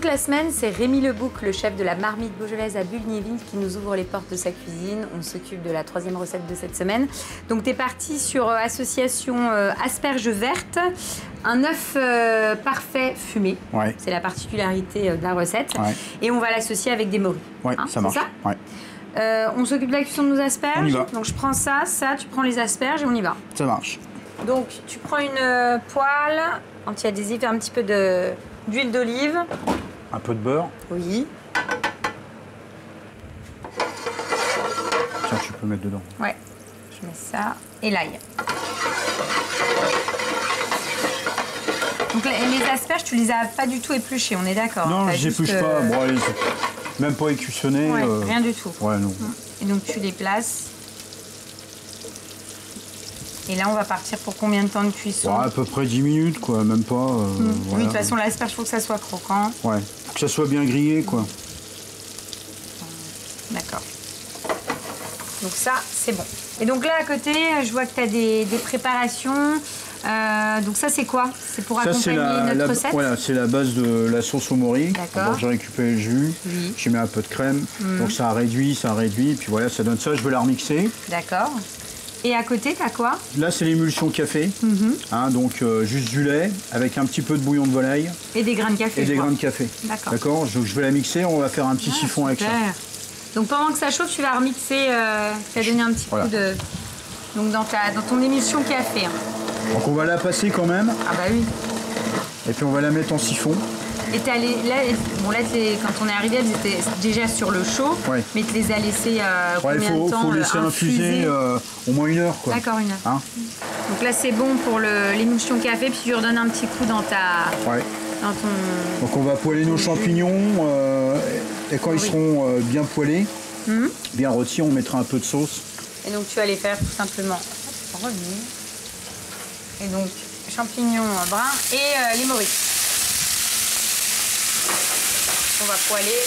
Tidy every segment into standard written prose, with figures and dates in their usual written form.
la semaine, c'est Rémi Lebouc, le chef de la marmite beaujolaise à Bulgnéville, qui nous ouvre les portes de sa cuisine. On s'occupe de la 3e recette de cette semaine. Donc, tu es parti sur association asperges vertes, un œuf parfait fumé. Ouais. C'est la particularité de la recette. Ouais. Et on va l'associer avec des morilles. Ouais, ça marche. Ça ouais. On s'occupe de la cuisson de nos asperges. On y va. Donc, je prends ça, tu prends les asperges et on y va. Ça marche. Donc, tu prends une poêle anti-adhésive, un petit peu d'huile d'olive. Un peu de beurre. Oui. Tiens, tu peux mettre dedans. Ouais. Je mets ça. Et l'ail. Donc, les asperges, tu les as pas du tout épluchées, on est d'accord? Non, je les épluche pas. Bon, allez, même pas écussonné. Ouais, rien du tout. Ouais, non. Et donc, tu les places. Et là, on va partir pour combien de temps de cuisson? Ouais, à peu près 10 minutes, quoi, même pas. Oui, voilà. de toute façon, l'asperge, il faut que ça soit croquant. Ouais, que ça soit bien grillé, quoi. D'accord. Donc ça, c'est bon. Et donc là, à côté, je vois que tu as des préparations. Donc ça, c'est quoi? C'est pour accompagner notre recette? Voilà, c'est la base de la sauce au mori. D'accord. J'ai récupéré le jus, Oui. j'ai mis un peu de crème. Donc ça réduit, et puis voilà, ça donne ça. Je vais la remixer. D'accord. Et à côté, t'as quoi? Là, c'est l'émulsion café. Hein, donc, juste du lait avec un petit peu de bouillon de volaille. Et des grains de café. Et des grains de café. D'accord. D'accord. Donc, je vais la mixer. On va faire un petit siphon avec ça. Donc, pendant que ça chauffe, tu vas remixer. Tu as donné un petit coup de. Donc, dans ton émulsion café. Hein. Donc, on va la passer quand même. Ah, bah oui. Et puis, on va la mettre en siphon. Et là, quand on est arrivé, elles étaient déjà sur le chaud, ouais. Mais tu les as laissées combien de temps? Il faut laisser infuser au moins 1 heure. D'accord, 1 heure. Hein? Donc là, c'est bon pour l'émulsion café, puis tu redonnes un petit coup dans ton... Donc on va poêler nos champignons, et quand ils seront bien poêlés, bien rôtis, on mettra un peu de sauce. Et donc tu vas les faire tout simplement revenir. Et donc, champignons bruns et les morilles. On va poêler.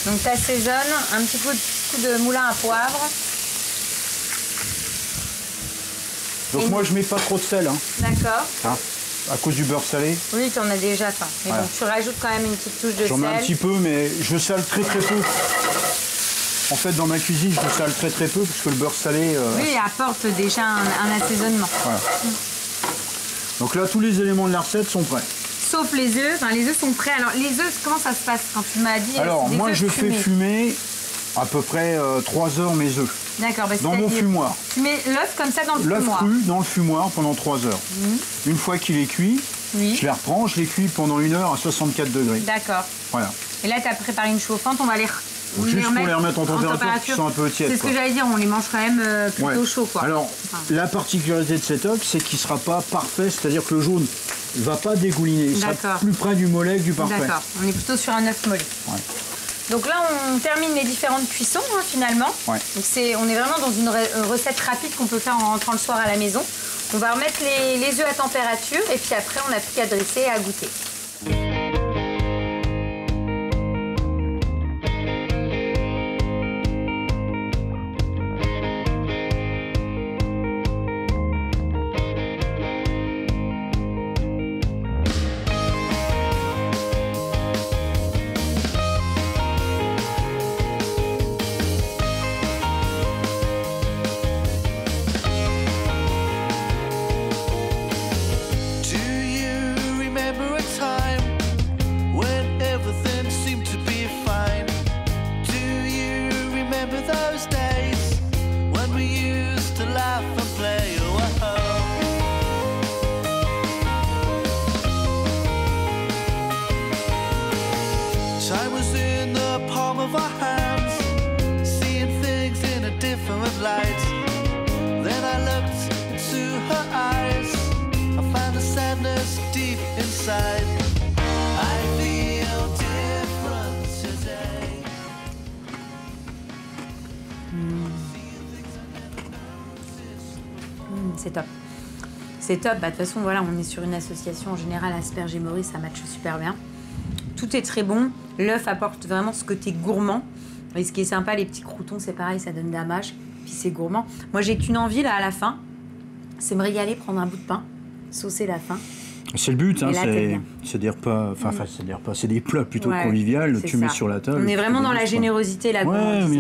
Donc tu assaisonnes un petit coup de moulin à poivre. Donc moi je mets pas trop de sel. Hein. D'accord. Hein, à cause du beurre salé. Oui, tu en as déjà ça. Mais bon, tu rajoutes quand même une petite touche de sel. J'en mets un petit peu, mais je sale très peu. En fait, dans ma cuisine, je sale très peu, parce que le beurre salé... Oui, apporte déjà un assaisonnement. Voilà. Donc là, tous les éléments de la recette sont prêts. Sauf les œufs. Enfin, les œufs sont prêts. Alors, les œufs, comment ça se passe quand tu m'as dit? Alors, moi, je fais fumer à peu près 3 heures mes œufs. D'accord. Bah, dans mon fumoir. Tu mets l'œuf comme ça dans le fumoir? L'œuf cru dans le fumoir pendant 3 heures. Une fois qu'il est cuit, je les reprends, je les cuis pendant 1 heure à 64 degrés. D'accord. Voilà. Et là, tu as préparé une chauffante, on va les juste pour les remettre en température, qui sont un peu tièdes. C'est ce que j'allais dire, on les mange quand même plutôt chaud, quoi. Alors, la particularité de cet œuf, c'est qu'il ne sera pas parfait, c'est-à-dire que le jaune ne va pas dégouliner. Il sera plus près du mollet que du parfait. D'accord, on est plutôt sur un œuf mollet. Ouais. Donc là, on termine les différentes cuissons, finalement. Ouais. Donc on est vraiment dans une recette rapide qu'on peut faire en rentrant le soir à la maison. On va remettre les œufs à température et puis après, on n'a plus qu'à dresser et à goûter. C'est top. C'est top. Bah, de toute façon, voilà, on est sur une association en général asperges et morilles, ça matche super bien. Tout est très bon. L'œuf apporte vraiment ce côté gourmand. Et ce qui est sympa, les petits croûtons, c'est pareil, ça donne de la mâche. Puis c'est gourmand. Moi, j'ai qu'une envie là à la fin, c'est me régaler, prendre un bout de pain, saucer la fin. C'est le but, hein, c'est des repas, c'est des plats plutôt conviviaux, tu mets sur la table. On est vraiment dans la générosité là,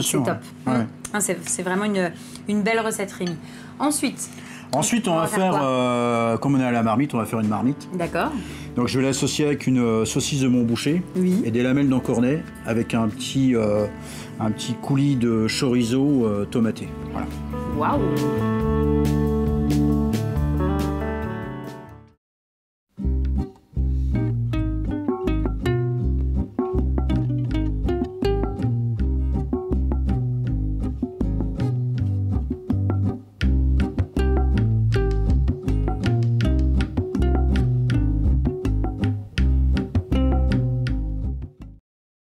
c'est top. Ouais. C'est vraiment une belle recette, Rémi. Ensuite, on va faire, comme on est à la marmite, on va faire une marmite. D'accord. Donc je vais l'associer avec une saucisse de Montboucher et des lamelles d'encornet avec un petit coulis de chorizo tomaté. Voilà. Waouh!